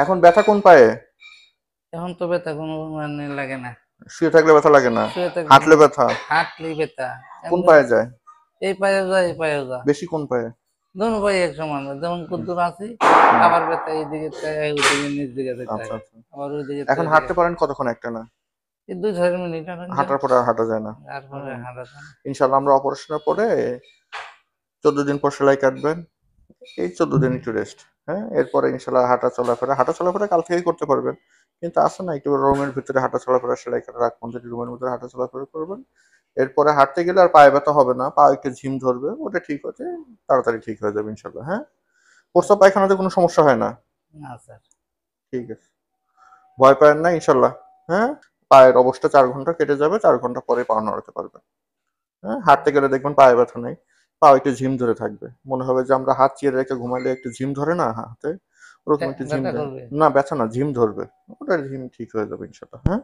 এখন ব্যথা কোন পায়ে? এখন তো ব্যথা কোনো মানে লাগে না। শুয়ে থাকলে ব্যথা লাগে না? শুয়ে থাকলে হাঁটলে ব্যথা? হাঁটলেই ব্যথা। কোন এমনি পায়ে যায়? এই পায়েও যায় এই পায়েও যায়। বেশি কোন পায়ে? দোনো পায়ে এক সমান, যেমন কদ্দুর আছি হুম, আবার ব্যথা এইদিকে চায় ওইদিকে নিচ দিকে আচ্ছা চায়, আচ্ছা। আবার ওইদিকে এখন এদিকে। হাঁটতে পারেন কতক্ষণ একটানা? এই 2-4 মিনিট হাঁটেন গেলে হাঁটার পরে আর হাঁটা যায় না? তারপরে হুম। হাঁটা যায় না। ইনশাল্লাহ আমরা অপারেশনের পরে 14 দিন পর সেলাই কাটবেন। এই 14 দিন একটু রেস্ট। হ্যাঁ, এরপরে ইনশাল্লাহ হাঁটা চলাফেরা কাল থেকেই করতে পারবেন। কিন্তু আছে না একটু রুমের ভিতরে হাঁটা চলাফেরা সেলাই কাটার আগ পর্যন্ত রুমের ভিতরে হাঁটা চলাফেরা করবেন। এরপরে হাঁটতে গেলে আর পায়ে ব্যথা হবে না, পা একটু ঝিম ধরবে, ওটা ঠিক হতে তাড়াতাড়ি ঠিক হয়ে যাবে ইনশাল্লাহ। হ্যাঁ, প্রস্রাব পায়খানাতে কোনো সমস্যা হয় না? না স্যার। ঠিক আছে, ভয় পাবেন না ইনশাল্লাহ। হ্যাঁ, পায়ের অবস্থা 4 ঘন্টা কেটে যাবে, 4 ঘন্টা পরে পা নড়াতে পারবেন। হ্যাঁ, হাঁটতে গেলে দেখবেন পায়ে ব্যথা নেই, পা একটু ঝিম ধরে থাকবে, মনে হবে যে আমরা হাত চেয়ে রেখে ঘুমাইলে একটু ঝিম ধরে না হাতে, ওরকম একটু ঝিম ব্যথা দেয়। করবে। না, ব্যথা না, ঝিম ধরবে, ওটা ঝিম ঠিক হয়ে যাবে ইনশাল্লাহ। হ্যাঁ।